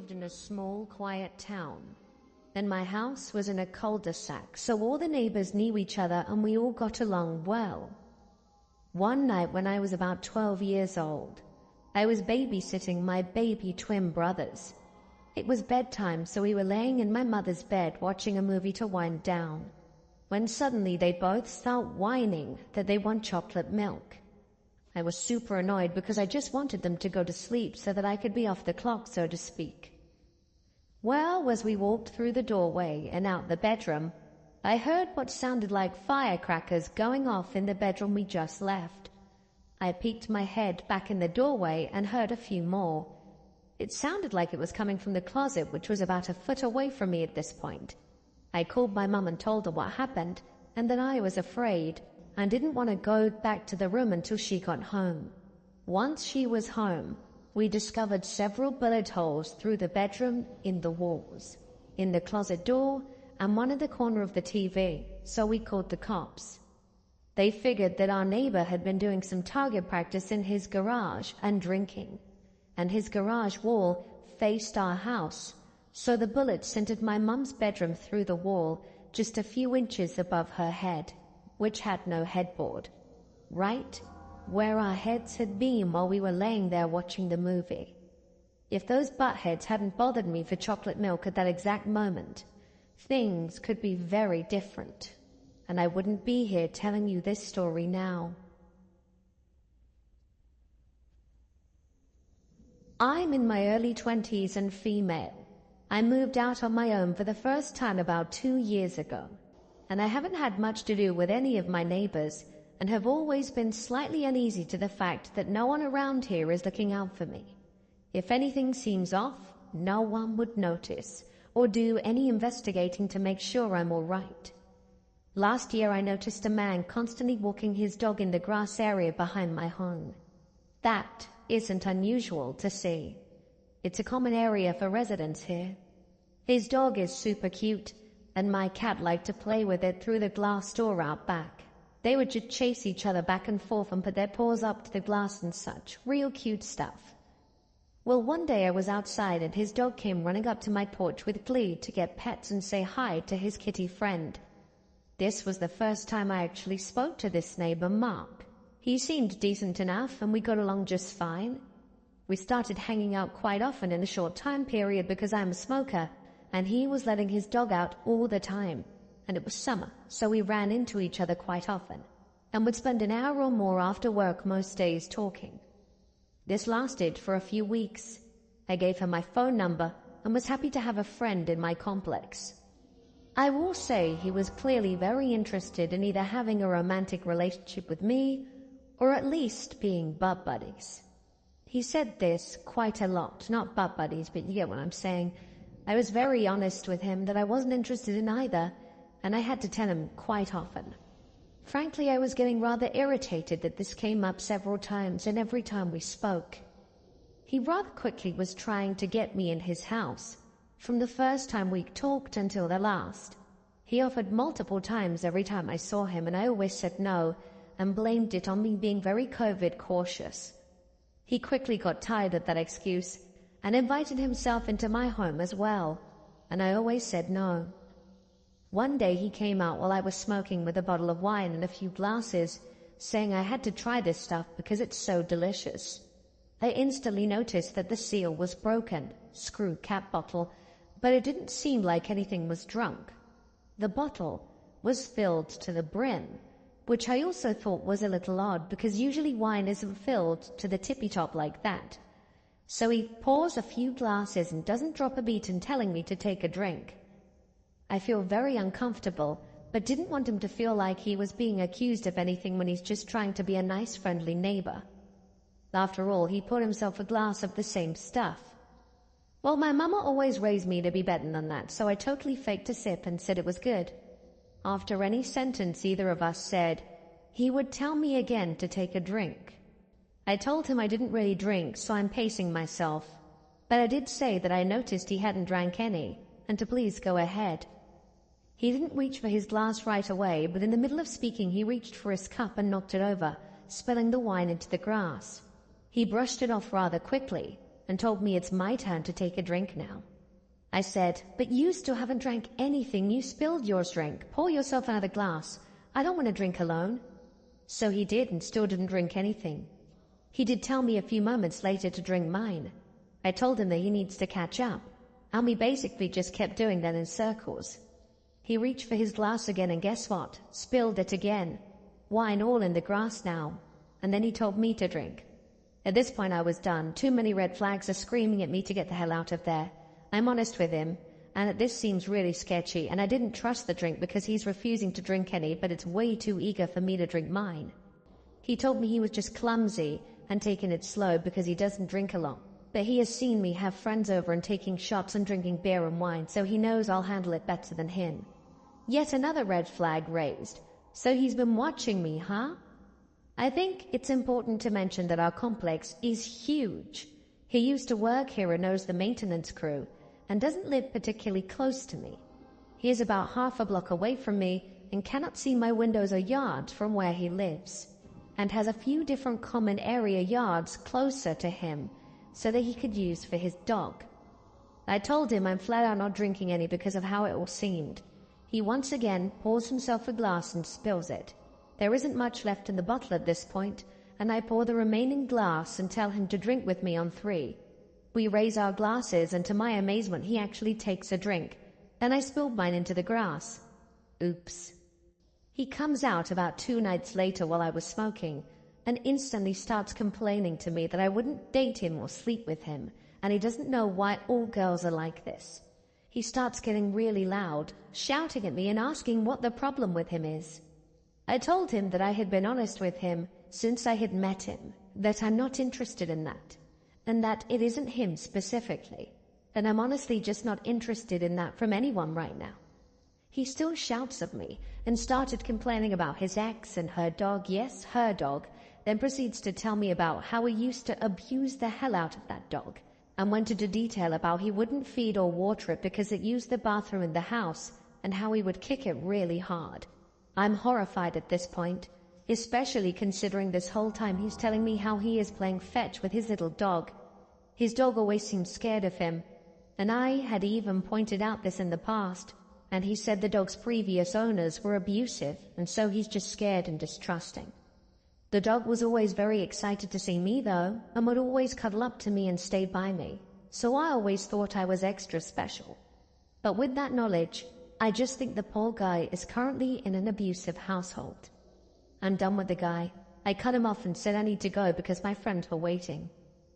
lived in a small, quiet town. And my house was in a cul-de-sac, so all the neighbors knew each other and we all got along well. One night when I was about 12 years old, I was babysitting my baby twin brothers. It was bedtime, so we were laying in my mother's bed watching a movie to wind down, when suddenly they both start whining that they want chocolate milk. I was super annoyed because I just wanted them to go to sleep so that I could be off the clock, so to speak. Well, as we walked through the doorway and out the bedroom, I heard what sounded like firecrackers going off in the bedroom we just left. I peeked my head back in the doorway and heard a few more. It sounded like it was coming from the closet, which was about a foot away from me at this point. I called my mum and told her what happened, and that I was afraid and didn't want to go back to the room until she got home. Once she was home, we discovered several bullet holes through the bedroom, in the walls, in the closet door, and one in the corner of the TV, so we called the cops. They figured that our neighbor had been doing some target practice in his garage and drinking, and his garage wall faced our house, so the bullets entered my mum's bedroom through the wall just a few inches above her head, which had no headboard, right where our heads had been while we were laying there watching the movie. If those butt heads hadn't bothered me for chocolate milk at that exact moment, things could be very different, and I wouldn't be here telling you this story now. I'm in my early 20s and female. I moved out on my own for the first time about 2 years ago, and I haven't had much to do with any of my neighbors and have always been slightly uneasy to the fact that no one around here is looking out for me. If anything seems off, no one would notice or do any investigating to make sure I'm all right. Last year I noticed a man constantly walking his dog in the grass area behind my home. That isn't unusual to see. It's a common area for residents here. His dog is super cute, and my cat liked to play with it through the glass door out back. They would just chase each other back and forth and put their paws up to the glass and such. Real cute stuff. Well, one day I was outside and his dog came running up to my porch with glee to get pets and say hi to his kitty friend. This was the first time I actually spoke to this neighbor, Mark. He seemed decent enough and we got along just fine. We started hanging out quite often in a short time period because I'm a smoker, and he was letting his dog out all the time. And it was summer, so we ran into each other quite often, and would spend an hour or more after work most days talking. This lasted for a few weeks. I gave her my phone number and was happy to have a friend in my complex. I will say he was clearly very interested in either having a romantic relationship with me or at least being butt buddies. He said this quite a lot, not butt buddies, but you get what I'm saying. I was very honest with him that I wasn't interested in either, and I had to tell him quite often. Frankly, I was getting rather irritated that this came up several times and every time we spoke. He rather quickly was trying to get me in his house, from the first time we talked until the last. He offered multiple times every time I saw him, and I always said no and blamed it on me being very COVID cautious. He quickly got tired of that excuse and invited himself into my home as well, and I always said no. One day he came out while I was smoking with a bottle of wine and a few glasses, saying I had to try this stuff because it's so delicious. I instantly noticed that the seal was broken, screw cap bottle, but it didn't seem like anything was drunk. The bottle was filled to the brim, which I also thought was a little odd because usually wine isn't filled to the tippy top like that. So he pours a few glasses and doesn't drop a beat in telling me to take a drink. I feel very uncomfortable, but didn't want him to feel like he was being accused of anything when he's just trying to be a nice, friendly neighbor. After all, he poured himself a glass of the same stuff. Well, my mama always raised me to be better than that, so I totally faked a sip and said it was good. After any sentence either of us said, he would tell me again to take a drink. I told him I didn't really drink, so I'm pacing myself. But I did say that I noticed he hadn't drank any, and to please go ahead. He didn't reach for his glass right away, but in the middle of speaking he reached for his cup and knocked it over, spilling the wine into the grass. He brushed it off rather quickly, and told me it's my turn to take a drink now. I said, "But you still haven't drank anything. You spilled yours drink. Pour yourself another glass. I don't want to drink alone." So he did and still didn't drink anything. He did tell me a few moments later to drink mine. I told him that he needs to catch up, and we basically just kept doing that in circles. He reached for his glass again and guess what? Spilled it again. Wine all in the grass now. And then he told me to drink. At this point I was done. Too many red flags are screaming at me to get the hell out of there. I'm honest with him, and this seems really sketchy, and I didn't trust the drink because he's refusing to drink any, but it's way too eager for me to drink mine. He told me he was just clumsy and taking it slow because he doesn't drink a lot. But he has seen me have friends over and taking shots and drinking beer and wine, so he knows I'll handle it better than him. Yet another red flag raised. So he's been watching me, huh? I think it's important to mention that our complex is huge. He used to work here and knows the maintenance crew, and doesn't live particularly close to me. He is about half a block away from me and cannot see my windows or yard from where he lives, and has a few different common area yards closer to him so that he could use for his dog. I told him I'm flat out not drinking any because of how it all seemed. He once again pours himself a glass and spills it. There isn't much left in the bottle at this point, and I pour the remaining glass and tell him to drink with me on 3. We raise our glasses, and to my amazement he actually takes a drink. Then I spilled mine into the grass. Oops. He comes out about 2 nights later while I was smoking, and instantly starts complaining to me that I wouldn't date him or sleep with him, and he doesn't know why all girls are like this. He starts getting really loud, shouting at me and asking what the problem with him is. I told him that I had been honest with him since I had met him, that I'm not interested in that, and that it isn't him specifically, and I'm honestly just not interested in that from anyone right now. He still shouts at me and started complaining about his ex and her dog, yes, her dog, then proceeds to tell me about how he used to abuse the hell out of that dog, and went into detail about he wouldn't feed or water it because it used the bathroom in the house, and how he would kick it really hard. I'm horrified at this point, especially considering this whole time he's telling me how he is playing fetch with his little dog. His dog always seemed scared of him, and I had even pointed out this in the past, and he said the dog's previous owners were abusive, and so he's just scared and distrusting. The dog was always very excited to see me though, and would always cuddle up to me and stay by me, so I always thought I was extra special. But with that knowledge, I just think the poor guy is currently in an abusive household. I'm done with the guy. I cut him off and said I need to go because my friends were waiting.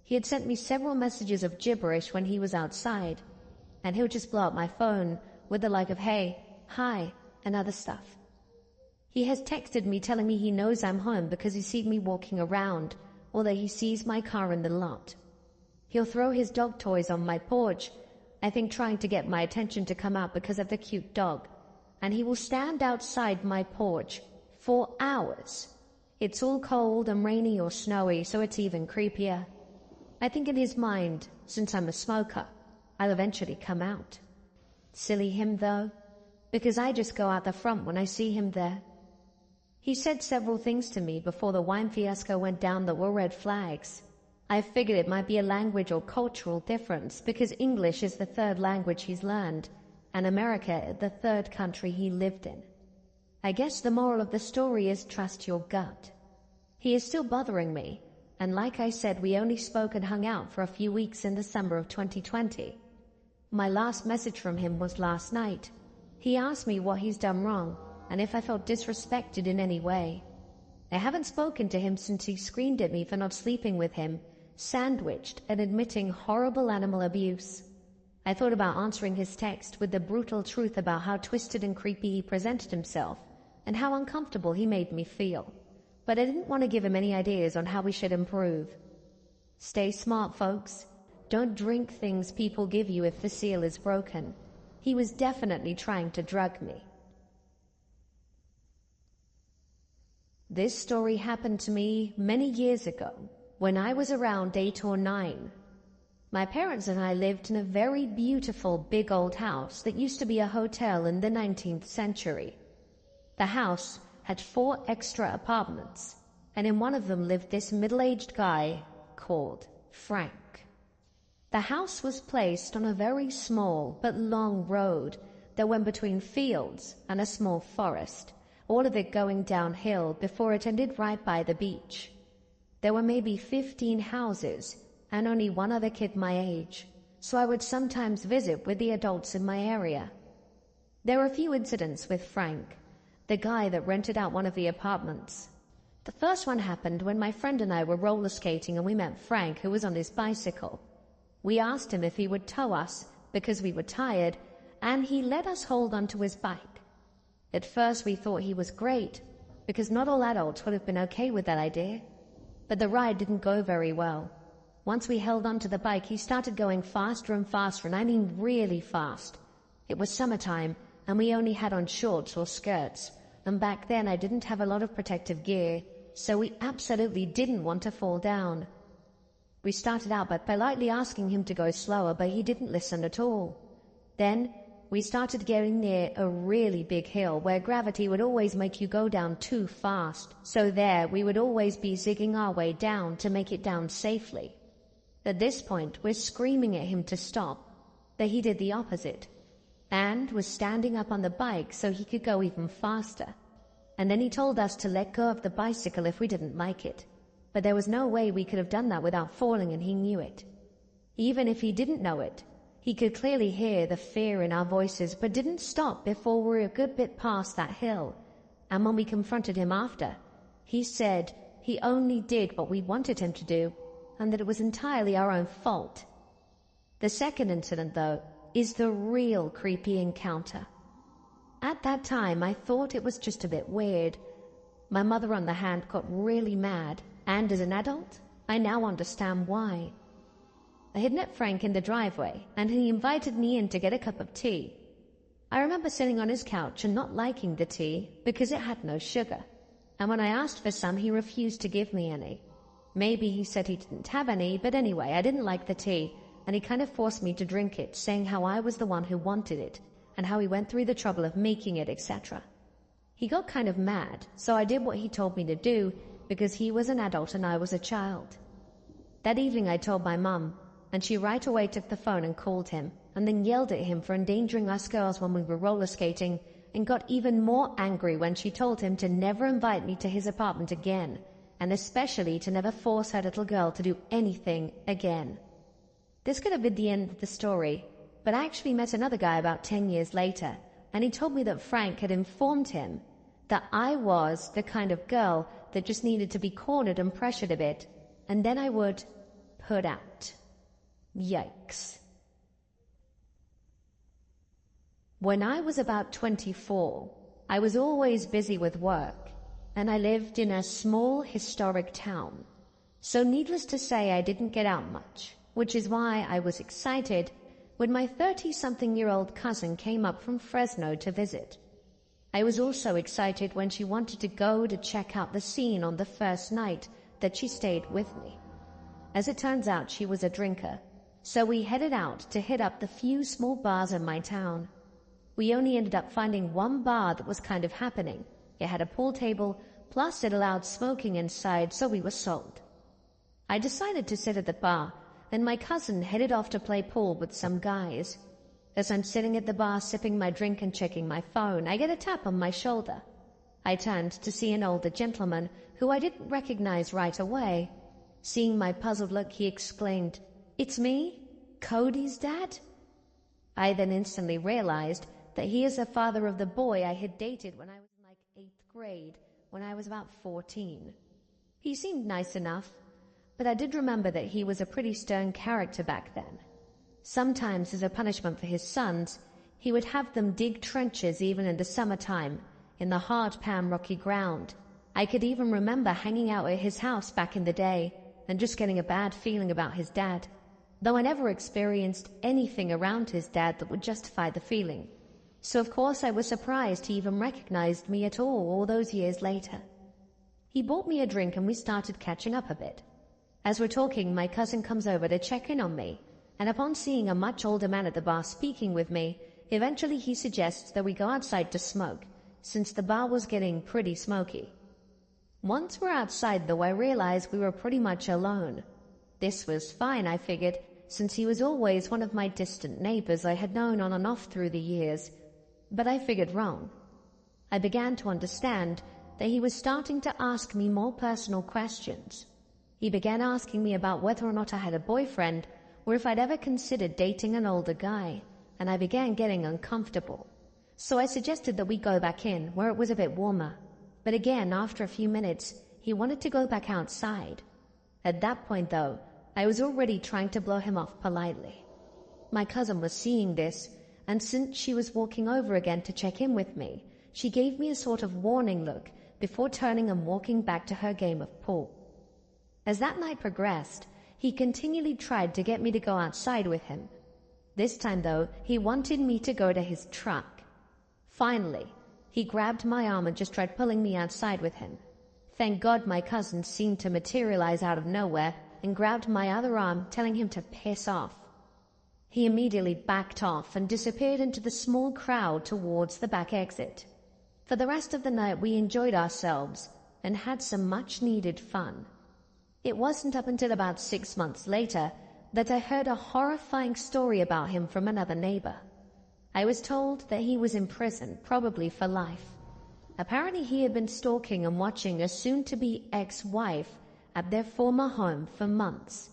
He had sent me several messages of gibberish when he was outside, and he'll just blow up my phone with the like of hey, hi, and other stuff. He has texted me telling me he knows I'm home because he sees me walking around, or that he sees my car in the lot. He'll throw his dog toys on my porch, I think trying to get my attention to come out because of the cute dog, and he will stand outside my porch for hours. It's all cold and rainy or snowy, so it's even creepier. I think in his mind, since I'm a smoker, I'll eventually come out. Silly him though, because I just go out the front when I see him there. He said several things to me before the wine fiasco went down that were red flags. I figured it might be a language or cultural difference because English is the 3rd language he's learned, and America the 3rd country he lived in. I guess the moral of the story is trust your gut. He is still bothering me, and like I said, we only spoke and hung out for a few weeks in the summer of 2020. My last message from him was last night. He asked me what he's done wrong, and if I felt disrespected in any way. I haven't spoken to him since he screamed at me for not sleeping with him, sandwiched and admitting horrible animal abuse. I thought about answering his text with the brutal truth about how twisted and creepy he presented himself, and how uncomfortable he made me feel. But I didn't want to give him any ideas on how we should improve. Stay smart, folks. Don't drink things people give you if the seal is broken. He was definitely trying to drug me. This story happened to me many years ago, when I was around 8 or 9. My parents and I lived in a very beautiful big old house that used to be a hotel in the 19th century. The house had 4 extra apartments, and in one of them lived this middle-aged guy called Frank. The house was placed on a very small but long road that went between fields and a small forest, all of it going downhill before it ended right by the beach. There were maybe 15 houses and only one other kid my age, so I would sometimes visit with the adults in my area. There were a few incidents with Frank, the guy that rented out one of the apartments. The first one happened when my friend and I were roller skating and we met Frank, who was on his bicycle. We asked him if he would tow us because we were tired, and he let us hold onto his bike. At first we thought he was great, because not all adults would have been okay with that idea. But the ride didn't go very well. Once we held onto the bike, he started going faster and faster, and I mean really fast. It was summertime, and we only had on shorts or skirts, and back then I didn't have a lot of protective gear, so we absolutely didn't want to fall down. We started out by politely asking him to go slower, but he didn't listen at all. Then we started getting near a really big hill where gravity would always make you go down too fast, so there we would always be zigging our way down to make it down safely. At this point, we're screaming at him to stop, but he did the opposite, and was standing up on the bike so he could go even faster. And then he told us to let go of the bicycle if we didn't like it. But there was no way we could have done that without falling, and he knew it. Even if he didn't know it, he could clearly hear the fear in our voices, but didn't stop before we were a good bit past that hill. And when we confronted him after, he said he only did what we wanted him to do, and that it was entirely our own fault. The second incident, though, is the real creepy encounter. At that time, I thought it was just a bit weird. My mother, on the hand, got really mad, and as an adult, I now understand why. I had met Frank in the driveway, and he invited me in to get a cup of tea. I remember sitting on his couch and not liking the tea because it had no sugar, and when I asked for some, he refused to give me any. Maybe he said he didn't have any, but anyway, I didn't like the tea, and he kind of forced me to drink it, saying how I was the one who wanted it, and how he went through the trouble of making it, etc. He got kind of mad, so I did what he told me to do, because he was an adult and I was a child. That evening I told my mum, and she right away took the phone and called him, and then yelled at him for endangering us girls when we were roller skating, and got even more angry when she told him to never invite me to his apartment again, and especially to never force her little girl to do anything again. This could have been the end of the story, but I actually met another guy about 10 years later, and he told me that Frank had informed him that I was the kind of girl that just needed to be cornered and pressured a bit, and then I would put out. Yikes. When I was about 24, I was always busy with work, and I lived in a small historic town. So needless to say, I didn't get out much, which is why I was excited when my 30-something-year-old cousin came up from Fresno to visit. I was also excited when she wanted to go to check out the scene on the first night that she stayed with me. As it turns out, she was a drinker, so we headed out to hit up the few small bars in my town. We only ended up finding one bar that was kind of happening. It had a pool table, plus it allowed smoking inside, so we were sold. I decided to sit at the bar, then my cousin headed off to play pool with some guys. As I'm sitting at the bar sipping my drink and checking my phone, I get a tap on my shoulder. I turned to see an older gentleman who I didn't recognize right away. Seeing my puzzled look, he exclaimed, "It's me, Cody's dad?" I then instantly realized that he is the father of the boy I had dated when I was in 8th grade, when I was about 14. He seemed nice enough, but I did remember that he was a pretty stern character back then. Sometimes, as a punishment for his sons, he would have them dig trenches even in the summertime, in the hard-pan rocky ground. I could even remember hanging out at his house back in the day, and just getting a bad feeling about his dad, though I never experienced anything around his dad that would justify the feeling. So of course I was surprised he even recognized me at all those years later. He bought me a drink and we started catching up a bit. As we're talking, my cousin comes over to check in on me, and upon seeing a much older man at the bar speaking with me, eventually he suggests that we go outside to smoke, since the bar was getting pretty smoky. Once we're outside, though, I realized we were pretty much alone. This was fine, I figured, since he was always one of my distant neighbors I had known on and off through the years, but I figured wrong. I began to understand that he was starting to ask me more personal questions. He began asking me about whether or not I had a boyfriend, or if I'd ever considered dating an older guy, and I began getting uncomfortable. So I suggested that we go back in, where it was a bit warmer. But again, after a few minutes, he wanted to go back outside. At that point, though, I was already trying to blow him off politely. My cousin was seeing this, and since she was walking over again to check in with me, she gave me a sort of warning look before turning and walking back to her game of pool. As that night progressed, he continually tried to get me to go outside with him. This time, though, he wanted me to go to his truck. Finally, he grabbed my arm and just tried pulling me outside with him. Thank God my cousin seemed to materialize out of nowhere and grabbed my other arm, telling him to piss off. He immediately backed off and disappeared into the small crowd towards the back exit. For the rest of the night we enjoyed ourselves and had some much-needed fun. It wasn't up until about 6 months later that I heard a horrifying story about him from another neighbor. I was told that he was in prison, probably for life. Apparently he had been stalking and watching a soon-to-be ex-wife at their former home for months.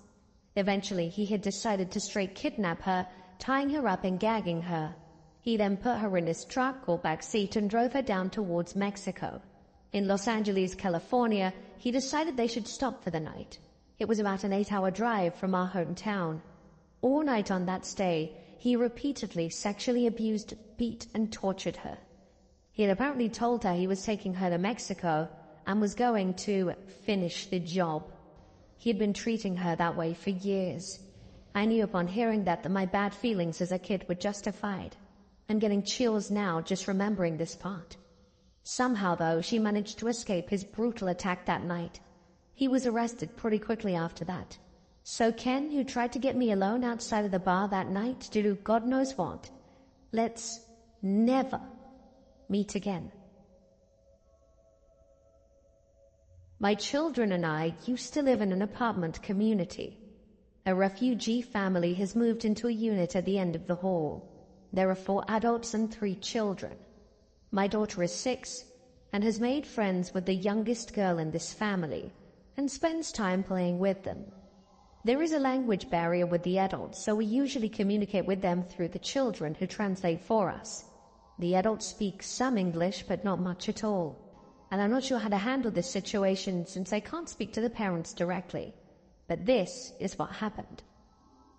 Eventually he had decided to straight kidnap her, tying her up and gagging her. He then put her in his truck or back seat and drove her down towards Mexico. In Los Angeles, California, he decided they should stop for the night. It was about an 8-hour drive from our hometown. All night on that stay, he repeatedly sexually abused, beat, and tortured her. He had apparently told her he was taking her to Mexico and was going to finish the job. He had been treating her that way for years. I knew upon hearing that my bad feelings as a kid were justified. I'm getting chills now just remembering this part. Somehow, though, she managed to escape his brutal attack that night. He was arrested pretty quickly after that. So Ken, who tried to get me alone outside of the bar that night to do God knows what, let's never meet again. My children and I used to live in an apartment community. A refugee family has moved into a unit at the end of the hall. There are 4 adults and 3 children. My daughter is 6 and has made friends with the youngest girl in this family and spends time playing with them. There is a language barrier with the adults, so we usually communicate with them through the children who translate for us. The adults speak some English, but not much at all. And I'm not sure how to handle this situation since I can't speak to the parents directly. But this is what happened.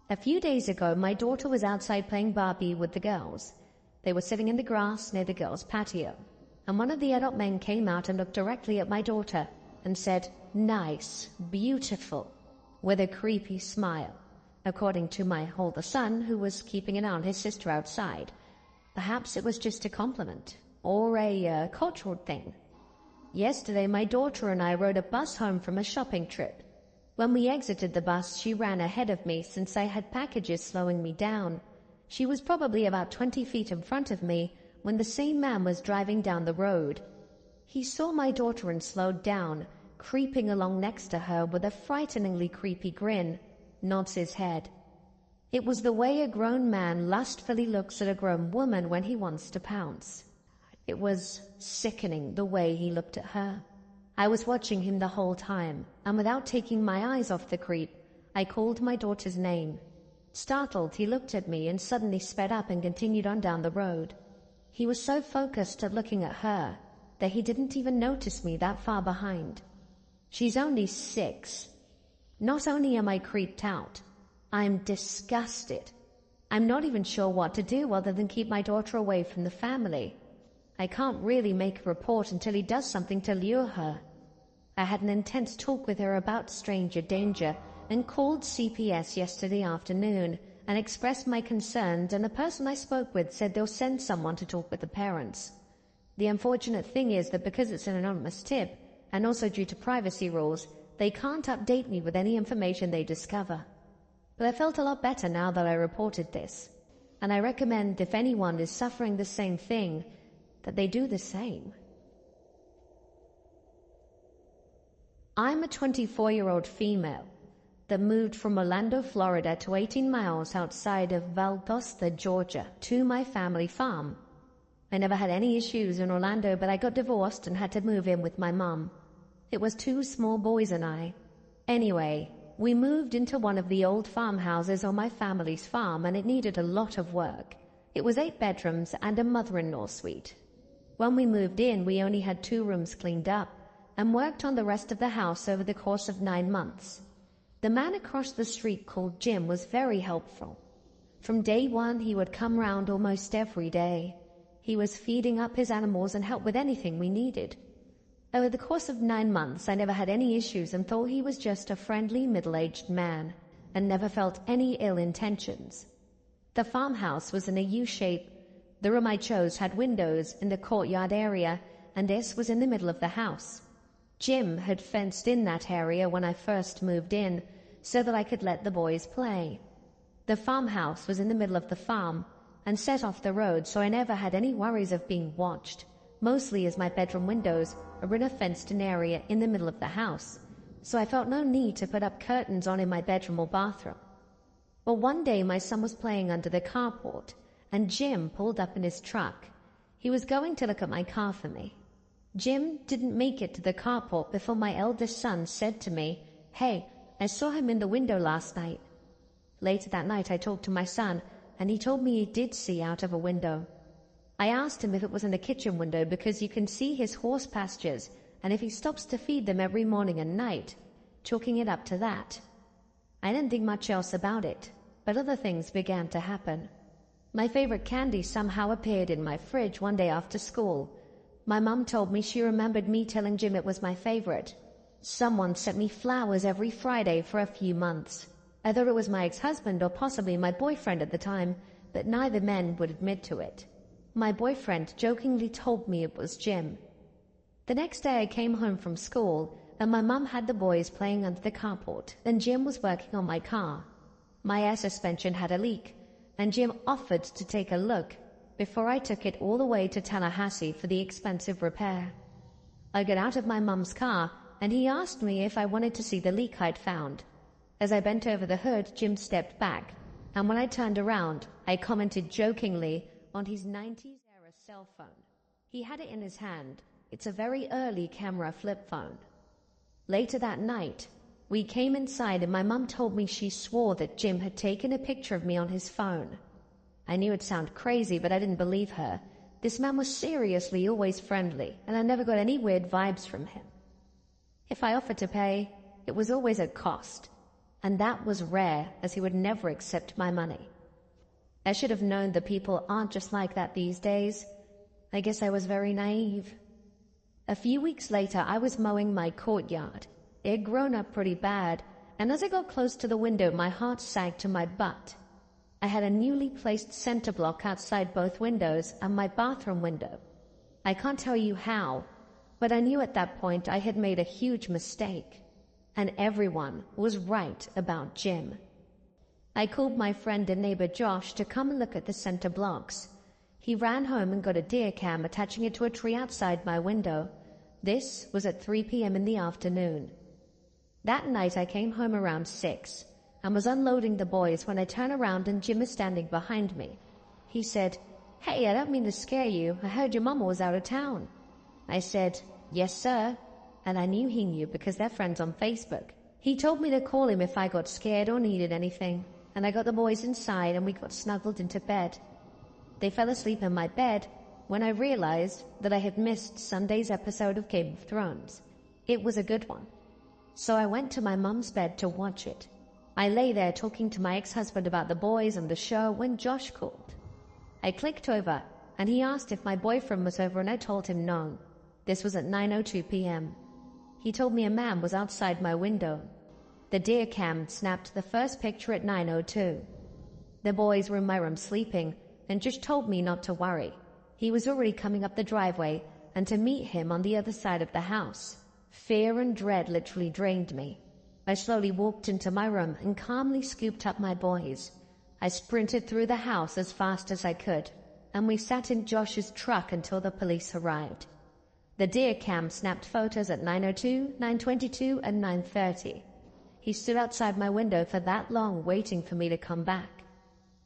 A few days ago, my daughter was outside playing Barbie with the girls. They were sitting in the grass near the girls' patio, and one of the adult men came out and looked directly at my daughter and said, "Nice, beautiful," with a creepy smile, according to my older son, who was keeping an eye on his sister outside. Perhaps it was just a compliment, or a cultural thing. Yesterday, my daughter and I rode a bus home from a shopping trip. When we exited the bus, she ran ahead of me since I had packages slowing me down. She was probably about 20 feet in front of me when the same man was driving down the road. He saw my daughter and slowed down, creeping along next to her with a frighteningly creepy grin, nods his head. It was the way a grown man lustfully looks at a grown woman when he wants to pounce. It was sickening the way he looked at her. I was watching him the whole time, and without taking my eyes off the creep, I called my daughter's name. Startled, he looked at me and suddenly sped up and continued on down the road. He was so focused at looking at her that he didn't even notice me that far behind. She's only 6. Not only am I creeped out, I'm disgusted. I'm not even sure what to do other than keep my daughter away from the family. I can't really make a report until he does something to lure her. I had an intense talk with her about stranger danger and called CPS yesterday afternoon and expressed my concerns, and the person I spoke with said they'll send someone to talk with the parents. The unfortunate thing is that because it's an anonymous tip, and also due to privacy rules, they can't update me with any information they discover. But I felt a lot better now that I reported this, and I recommend if anyone is suffering the same thing, that they do the same. I'm a 24-year-old female. that moved from Orlando, Florida to 18 miles outside of Valdosta, Georgia, to my family farm. I never had any issues in Orlando, but I got divorced and had to move in with my mom. It was 2 small boys and I. Anyway, we moved into one of the old farmhouses on my family's farm, and it needed a lot of work. It was 8 bedrooms and a mother-in-law suite. When we moved in, we only had 2 rooms cleaned up and worked on the rest of the house over the course of 9 months. The man across the street called Jim was very helpful. From day one, he would come round almost every day. He was feeding up his animals and helped with anything we needed. Over the course of 9 months, I never had any issues and thought he was just a friendly middle-aged man and never felt any ill intentions. The farmhouse was in a U-shape. The room I chose had windows in the courtyard area, and this was in the middle of the house. Jim had fenced in that area when I first moved in so that I could let the boys play. The farmhouse was in the middle of the farm and set off the road, so I never had any worries of being watched, mostly as my bedroom windows are in a fenced-in area in the middle of the house, so I felt no need to put up curtains on in my bedroom or bathroom. Well, one day my son was playing under the carport, and Jim pulled up in his truck. He was going to look at my car for me. Jim didn't make it to the carport before my eldest son said to me, "Hey, I saw him in the window last night." Later that night I talked to my son, and he told me he did see out of a window. I asked him if it was in the kitchen window because you can see his horse pastures, and if he stops to feed them every morning and night, chalking it up to that. I didn't think much else about it, but other things began to happen. My favorite candy somehow appeared in my fridge one day after school. My mum told me she remembered me telling Jim it was my favorite. Someone sent me flowers every Friday for a few months. I thought it was my ex-husband or possibly my boyfriend at the time, but neither men would admit to it. My boyfriend jokingly told me it was Jim. The next day I came home from school, and my mum had the boys playing under the carport, and Jim was working on my car. My air suspension had a leak, and Jim offered to take a look before I took it all the way to Tallahassee for the expensive repair. I got out of my mum's car, and he asked me if I wanted to see the leak I'd found. As I bent over the hood, Jim stepped back, and when I turned around, I commented jokingly on his 90s-era cell phone. He had it in his hand. It's a very early camera flip phone. Later that night, we came inside and my mum told me she swore that Jim had taken a picture of me on his phone. I knew it'd sound crazy, but I didn't believe her. This man was seriously always friendly, and I never got any weird vibes from him. If I offered to pay, it was always at cost, and that was rare, as he would never accept my money. I should have known that people aren't just like that these days. I guess I was very naive. A few weeks later, I was mowing my courtyard. It had grown up pretty bad, and as I got close to the window, my heart sank to my butt. I had a newly placed center block outside both windows and my bathroom window. I can't tell you how, but I knew at that point I had made a huge mistake, and everyone was right about Jim. I called my friend and neighbor Josh to come and look at the center blocks. He ran home and got a deer cam, attaching it to a tree outside my window. This was at 3 p.m. in the afternoon. That night I came home around 6 and was unloading the boys when I turned around and Jim was standing behind me. He said, "Hey, I don't mean to scare you. I heard your mama was out of town." I said, "Yes, sir," and I knew he knew because they're friends on Facebook. He told me to call him if I got scared or needed anything, and I got the boys inside and we got snuggled into bed. They fell asleep in my bed when I realized that I had missed Sunday's episode of Game of Thrones. It was a good one. So I went to my mum's bed to watch it. I lay there talking to my ex-husband about the boys and the show when Josh called. I clicked over, and he asked if my boyfriend was over, and I told him no. This was at 9:02 p.m. He told me a man was outside my window. The deer cam snapped the first picture at 9:02. The boys were in my room sleeping, and Josh told me not to worry. He was already coming up the driveway, and to meet him on the other side of the house. Fear and dread literally drained me. I slowly walked into my room and calmly scooped up my boys. I sprinted through the house as fast as I could, and we sat in Josh's truck until the police arrived. The deer cam snapped photos at 9:02, 9:22, and 9:30. he stood outside my window for that long waiting for me to come back.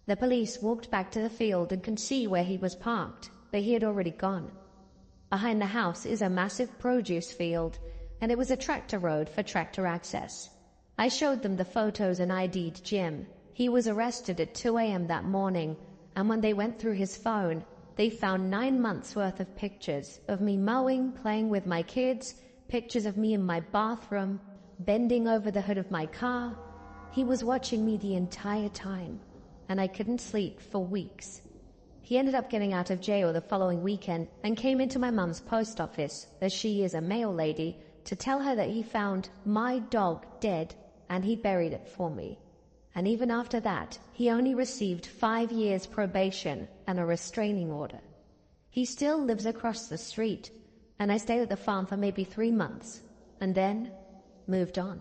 The police walked back to the field and could see where he was parked, but he had already gone. Behind the house is a massive produce field, and it was a tractor road for tractor access. I showed them the photos and ID'd Jim. He was arrested at 2 a.m. that morning, and when they went through his phone, they found 9 months worth of pictures of me mowing, playing with my kids, pictures of me in my bathroom, bending over the hood of my car. He was watching me the entire time, and I couldn't sleep for weeks. He ended up getting out of jail the following weekend and came into my mum's post office, as she is a mail lady, to tell her that he found my dog dead and he buried it for me. And even after that, he only received 5 years probation and a restraining order. He still lives across the street, and I stayed at the farm for maybe 3 months, and then moved on.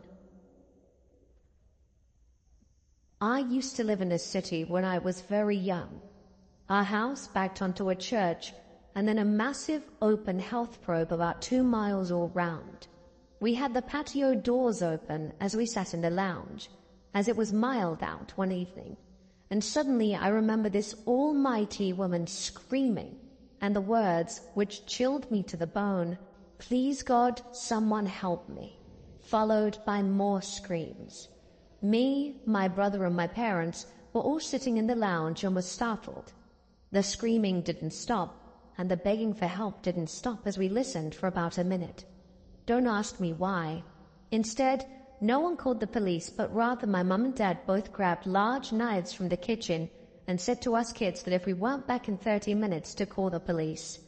I used to live in a city when I was very young. Our house backed onto a church, and then a massive open health probe about 2 miles all round. We had the patio doors open as we sat in the lounge, as it was mild out one evening, and suddenly I remember this almighty woman screaming, and the words, which chilled me to the bone, "Please God, someone help me," followed by more screams. Me, my brother and my parents were all sitting in the lounge and were startled. The screaming didn't stop, and the begging for help didn't stop as we listened for about a minute. Don't ask me why. Instead, no one called the police, but rather my mum and dad both grabbed large knives from the kitchen and said to us kids that if we weren't back in 30 minutes to call the police.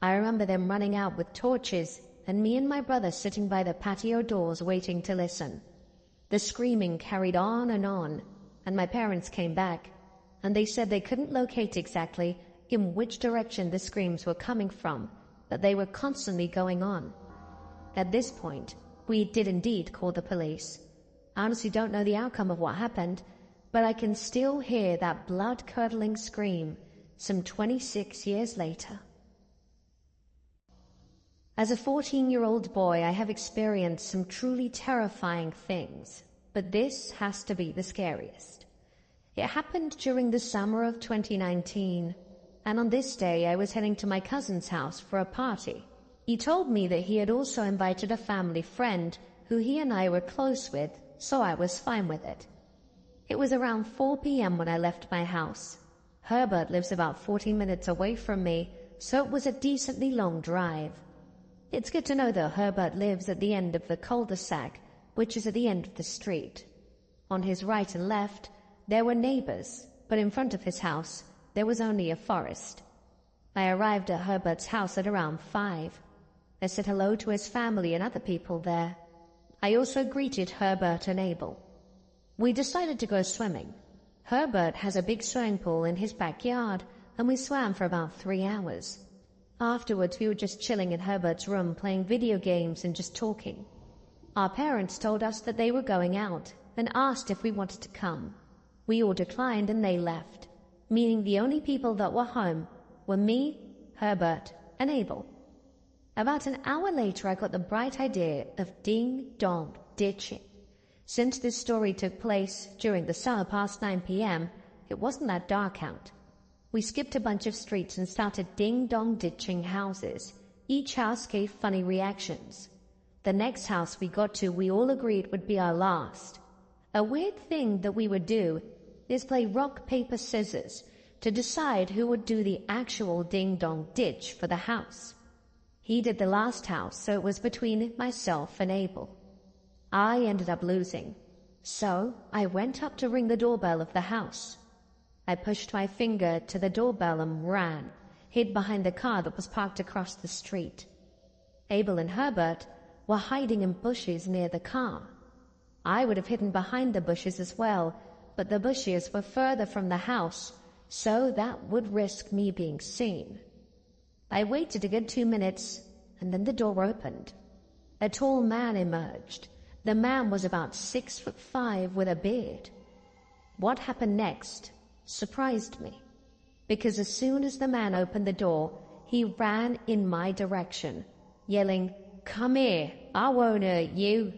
I remember them running out with torches and me and my brother sitting by the patio doors waiting to listen. The screaming carried on, and my parents came back, and they said they couldn't locate exactly in which direction the screams were coming from, but they were constantly going on. At this point, we did indeed call the police. I honestly don't know the outcome of what happened, but I can still hear that blood-curdling scream some 26 years later. As a 14-year-old boy, I have experienced some truly terrifying things, but this has to be the scariest. It happened during the summer of 2019, and on this day I was heading to my cousin's house for a party. He told me that he had also invited a family friend who he and I were close with, so I was fine with it. It was around 4 p.m. when I left my house. Herbert lives about 40 minutes away from me, so it was a decently long drive. It's good to know that Herbert lives at the end of the cul-de-sac, which is at the end of the street. On his right and left, there were neighbors, but in front of his house, there was only a forest. I arrived at Herbert's house at around 5. I said hello to his family and other people there. I also greeted Herbert and Abel. We decided to go swimming. Herbert has a big swimming pool in his backyard, and we swam for about 3 hours. Afterwards, we were just chilling in Herbert's room, playing video games and just talking. Our parents told us that they were going out and asked if we wanted to come. We all declined and they left, meaning the only people that were home were me, Herbert, and Abel. About an hour later, I got the bright idea of ding-dong ditching. Since this story took place during the summer past 9 p.m., it wasn't that dark out. We skipped a bunch of streets and started ding-dong ditching houses. Each house gave funny reactions. The next house we got to, we all agreed would be our last. A weird thing that we would do is play rock, paper, scissors to decide who would do the actual ding-dong ditch for the house. He did the last house, so it was between myself and Abel. I ended up losing, so I went up to ring the doorbell of the house. I pushed my finger to the doorbell and ran, hid behind the car that was parked across the street. Abel and Herbert were hiding in bushes near the car. I would have hidden behind the bushes as well, but the bushes were further from the house, so that would risk me being seen. I waited a good 2 minutes, and then the door opened. A tall man emerged. The man was about 6'5" with a beard. What happened next surprised me, because as soon as the man opened the door, he ran in my direction, yelling, "Come here, I won't hurt you."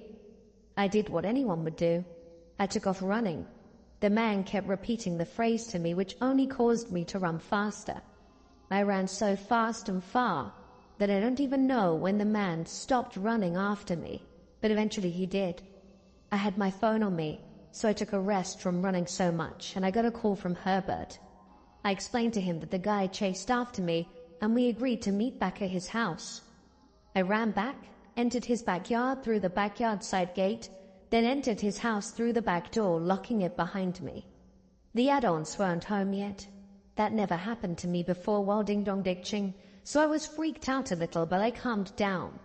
I did what anyone would do. I took off running. The man kept repeating the phrase to me, which only caused me to run faster. I ran so fast and far that I don't even know when the man stopped running after me, but eventually he did. I had my phone on me, so I took a rest from running so much, and I got a call from Herbert. I explained to him that the guy chased after me, and we agreed to meet back at his house. I ran back, entered his backyard through the backyard side gate, then entered his house through the back door, locking it behind me. The add-ons weren't home yet. That never happened to me before while ding-dong ditching, so I was freaked out a little, but I calmed down.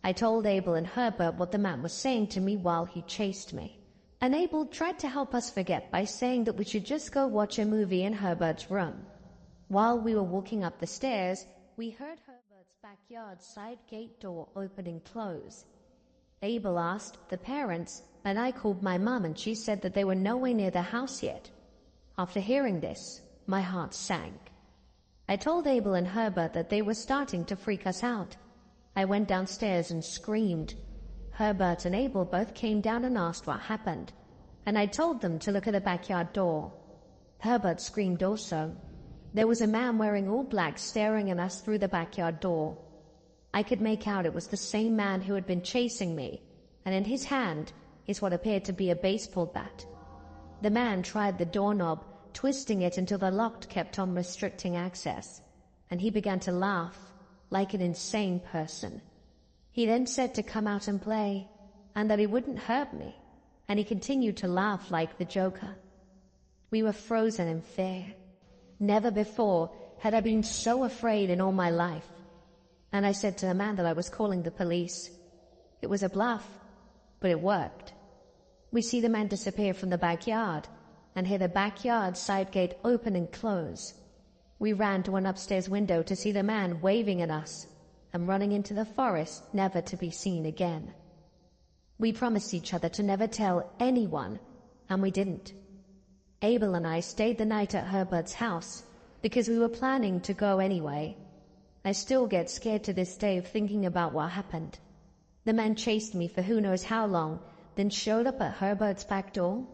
I told Abel and Herbert what the man was saying to me while he chased me. And Abel tried to help us forget by saying that we should just go watch a movie in Herbert's room. While we were walking up the stairs, we heard Herbert's backyard side gate door open and close. Abel asked the parents, and I called my mum, and she said that they were nowhere near the house yet. After hearing this, my heart sank. I told Abel and Herbert that they were starting to freak us out. I went downstairs and screamed. Herbert and Abel both came down and asked what happened, and I told them to look at the backyard door. Herbert screamed also. There was a man wearing all black staring at us through the backyard door. I could make out it was the same man who had been chasing me, and in his hand is what appeared to be a baseball bat. The man tried the doorknob, twisting it until the lock kept on restricting access, and he began to laugh like an insane person. He then said to come out and play, and that he wouldn't hurt me, and he continued to laugh like the Joker. We were frozen in fear. Never before had I been so afraid in all my life, and I said to the man that I was calling the police. It was a bluff, but it worked. We see the man disappear from the backyard, and hear the backyard side gate open and close. We ran to an upstairs window to see the man waving at us and running into the forest, never to be seen again. We promised each other to never tell anyone, and we didn't. Abel and I stayed the night at Herbert's house because we were planning to go anyway. I still get scared to this day of thinking about what happened. The man chased me for who knows how long, then showed up at Herbert's back door.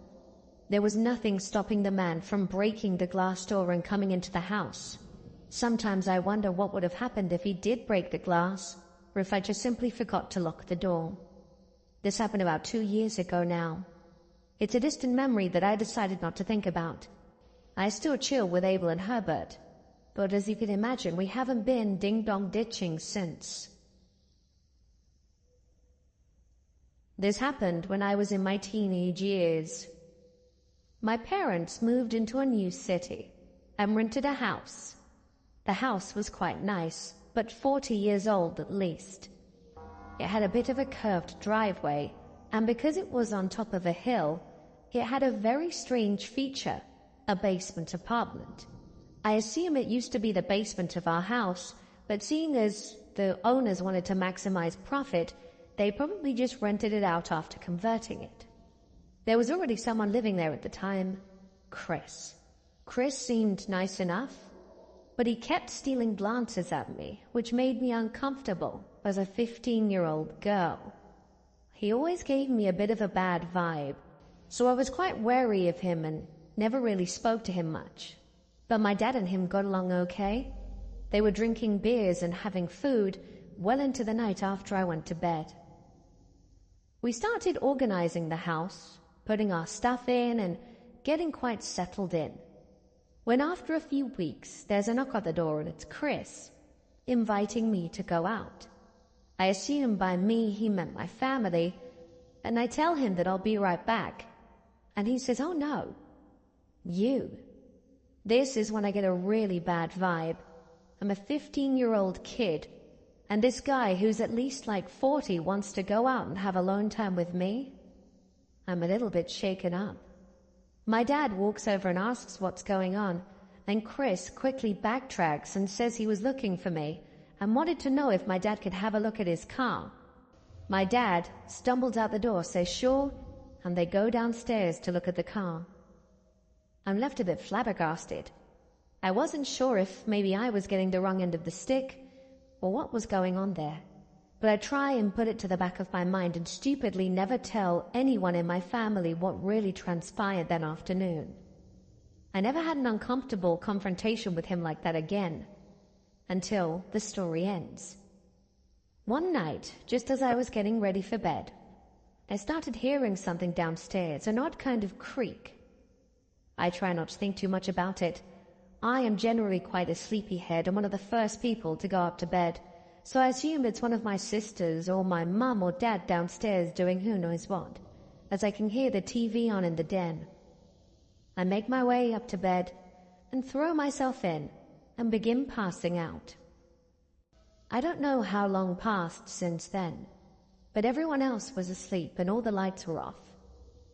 There was nothing stopping the man from breaking the glass door and coming into the house. Sometimes I wonder what would have happened if he did break the glass, or if I just simply forgot to lock the door. This happened about 2 years ago now. It's a distant memory that I decided not to think about. I still chill with Abel and Herbert, but as you can imagine, we haven't been ding-dong ditching since. This happened when I was in my teenage years. My parents moved into a new city and rented a house. The house was quite nice, but 40 years old at least. It had a bit of a curved driveway, and because it was on top of a hill, it had a very strange feature, a basement apartment. I assume it used to be the basement of our house, but seeing as the owners wanted to maximize profit, they probably just rented it out after converting it. There was already someone living there at the time, Chris. Chris seemed nice enough, but he kept stealing glances at me, which made me uncomfortable as a 15-year-old girl. He always gave me a bit of a bad vibe, so I was quite wary of him and never really spoke to him much. But my dad and him got along okay. They were drinking beers and having food well into the night after I went to bed. We started organizing the house, putting our stuff in and getting quite settled in. When after a few weeks there's a knock at the door and it's Chris, inviting me to go out. I assume by me he meant my family, and I tell him that I'll be right back. And he says, "Oh no, you." This is when I get a really bad vibe. I'm a 15-year-old kid, and this guy who's at least like 40 wants to go out and have alone time with me? I'm a little bit shaken up. My dad walks over and asks what's going on, and Chris quickly backtracks and says he was looking for me and wanted to know if my dad could have a look at his car. My dad stumbles out the door, says sure, and they go downstairs to look at the car. I'm left a bit flabbergasted. I wasn't sure if maybe I was getting the wrong end of the stick or what was going on there. but I try and put it to the back of my mind and stupidly never tell anyone in my family what really transpired that afternoon. I never had an uncomfortable confrontation with him like that again, until the story ends. One night, just as I was getting ready for bed, I started hearing something downstairs, an odd kind of creak. I try not to think too much about it. I am generally quite a sleepyhead and one of the first people to go up to bed, so I assume it's one of my sisters or my mum or dad downstairs doing who knows what, as I can hear the TV on in the den. I make my way up to bed and throw myself in and begin passing out. I don't know how long passed since then, but everyone else was asleep and all the lights were off.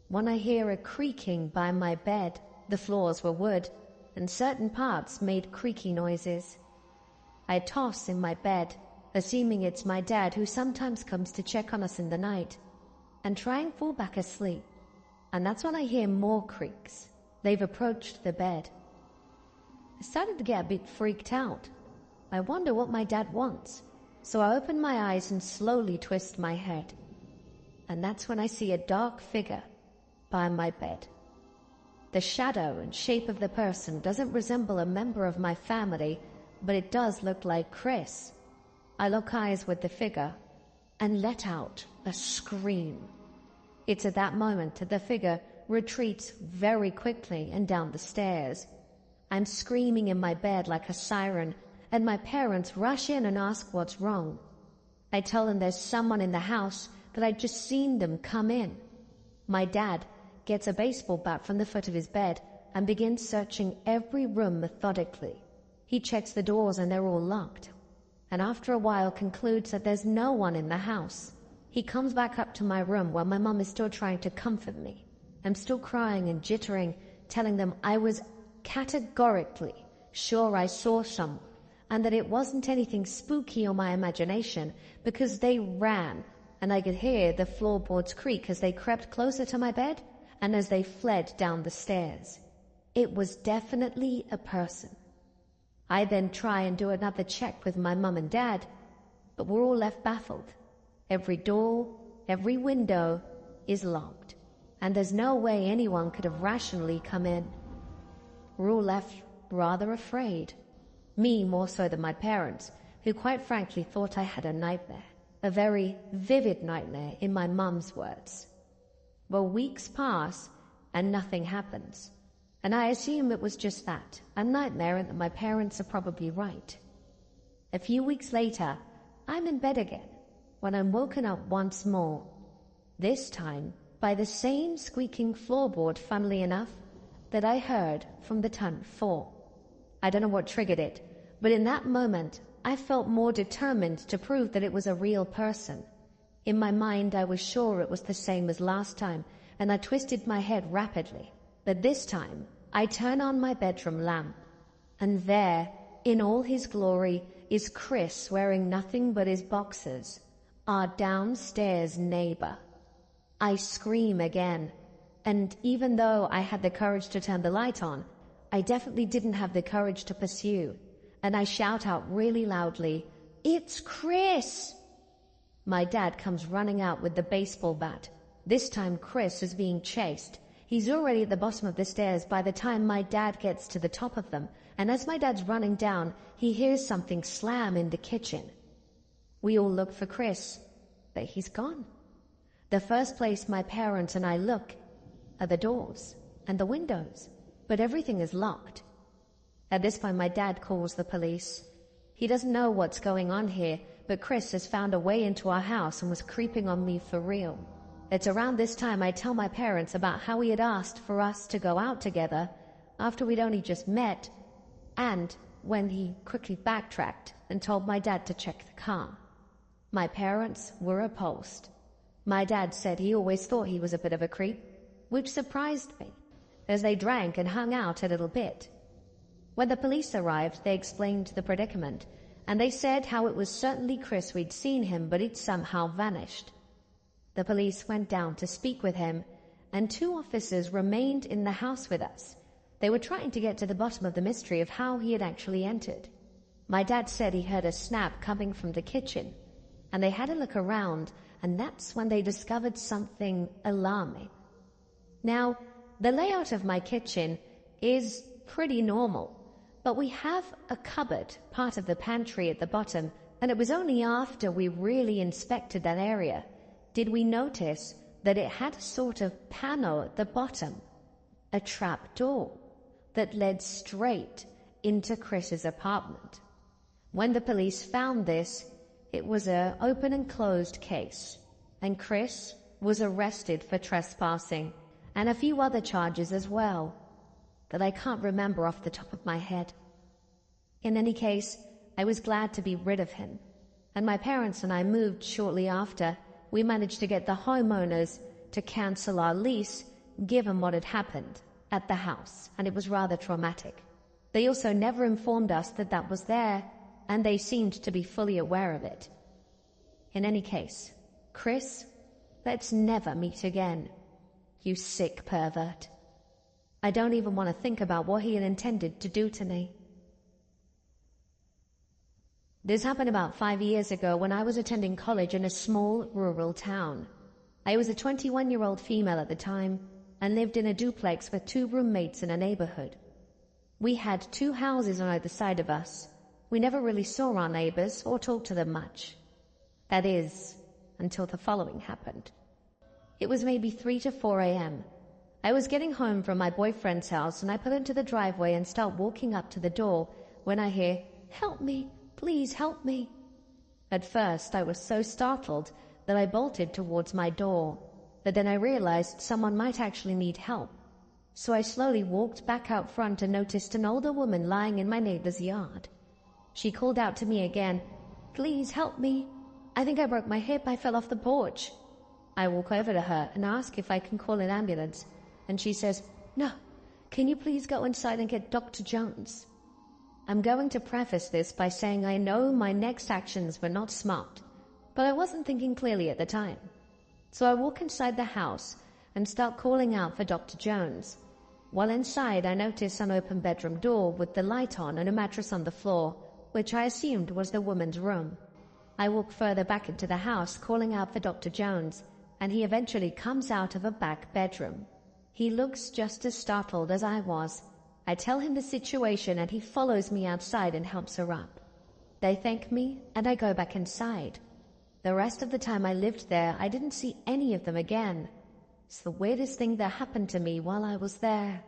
When I hear a creaking by my bed, the floors were wood, and certain parts made creaky noises. I toss in my bed, assuming it's my dad who sometimes comes to check on us in the night, and try and fall back asleep. And that's when I hear more creaks. They've approached the bed. I started to get a bit freaked out. I wonder what my dad wants, so I open my eyes and slowly twist my head. And that's when I see a dark figure by my bed. The shadow and shape of the person doesn't resemble a member of my family, but it does look like Chris. I lock eyes with the figure and let out a scream. It's at that moment that the figure retreats very quickly and down the stairs. I'm screaming in my bed like a siren, and my parents rush in and ask what's wrong. I tell them there's someone in the house, that I'd just seen them come in. My dad gets a baseball bat from the foot of his bed and begins searching every room methodically. He checks the doors and they're all locked, and after a while concludes that there's no one in the house. He comes back up to my room while my mum is still trying to comfort me. I'm still crying and jittering, telling them I was categorically sure I saw someone and that it wasn't anything spooky or my imagination, because they ran and I could hear the floorboards creak as they crept closer to my bed and as they fled down the stairs. It was definitely a person. I then try and do another check with my mum and dad, but we're all left baffled. Every door, every window is locked, and there's no way anyone could have rationally come in. We're all left rather afraid. Me more so than my parents, who quite frankly thought I had a nightmare. A very vivid nightmare, in my mum's words. Well, weeks pass and nothing happens. And I assume it was just that, a nightmare, and that my parents are probably right. A few weeks later, I'm in bed again, when I'm woken up once more. This time by the same squeaking floorboard, funnily enough, that I heard from the ton before. I don't know what triggered it, but in that moment, I felt more determined to prove that it was a real person. In my mind, I was sure it was the same as last time, and I twisted my head rapidly. But this time, I turn on my bedroom lamp, and there, in all his glory, is Chris wearing nothing but his boxers, our downstairs neighbor. I scream again, and even though I had the courage to turn the light on, I definitely didn't have the courage to pursue, and I shout out really loudly, "It's Chris!" My dad comes running out with the baseball bat. This time Chris is being chased. He's already at the bottom of the stairs by the time my dad gets to the top of them, and as my dad's running down, he hears something slam in the kitchen. We all look for Chris, but he's gone. The first place my parents and I look are the doors and the windows, but everything is locked. At this point, my dad calls the police. He doesn't know what's going on here, but Chris has found a way into our house and was creeping on me for real. It's around this time I tell my parents about how he had asked for us to go out together after we'd only just met, and when he quickly backtracked and told my dad to check the car. My parents were repulsed. My dad said he always thought he was a bit of a creep, which surprised me, as they drank and hung out a little bit. When the police arrived, they explained the predicament, and they said how it was certainly Chris. We'd seen him, but he'd somehow vanished. The police went down to speak with him, and 2 officers remained in the house with us. They were trying to get to the bottom of the mystery of how he had actually entered. My dad said he heard a snap coming from the kitchen, and they had a look around, and that's when they discovered something alarming. Now, the layout of my kitchen is pretty normal, but we have a cupboard, part of the pantry at the bottom, and it was only after we really inspected that area did we notice that it had a sort of panel at the bottom, a trap door that led straight into Chris's apartment. When the police found this, it was an open and closed case, and Chris was arrested for trespassing and a few other charges as well that I can't remember off the top of my head. In any case, I was glad to be rid of him, and my parents and I moved shortly after. We managed to get the homeowners to cancel our lease given what had happened at the house, and it was rather traumatic. They also never informed us that that was there, and they seemed to be fully aware of it. In any case, Chris, let's never meet again. You sick pervert. I don't even want to think about what he had intended to do to me. This happened about 5 years ago when I was attending college in a small rural town. I was a 21-year-old female at the time and lived in a duplex with 2 roommates in a neighborhood. We had 2 houses on either side of us. We never really saw our neighbors or talked to them much. That is, until the following happened. It was maybe 3 to 4 a.m. I was getting home from my boyfriend's house, and I pull into the driveway and start walking up to the door when I hear, "Help me, please help me." At first, I was so startled that I bolted towards my door, but then I realized someone might actually need help. So I slowly walked back out front and noticed an older woman lying in my neighbor's yard. She called out to me again, "Please help me. I think I broke my hip. I fell off the porch." I walk over to her and ask if I can call an ambulance, and she says, "No, can you please go inside and get Dr. Jones?" I'm going to preface this by saying I know my next actions were not smart, but I wasn't thinking clearly at the time. So I walk inside the house and start calling out for Dr. Jones. While inside, I notice an open bedroom door with the light on and a mattress on the floor, which I assumed was the woman's room. I walk further back into the house calling out for Dr. Jones, and he eventually comes out of a back bedroom. He looks just as startled as I was. I tell him the situation, and he follows me outside and helps her up. They thank me, and I go back inside. The rest of the time I lived there, I didn't see any of them again. It's the weirdest thing that happened to me while I was there.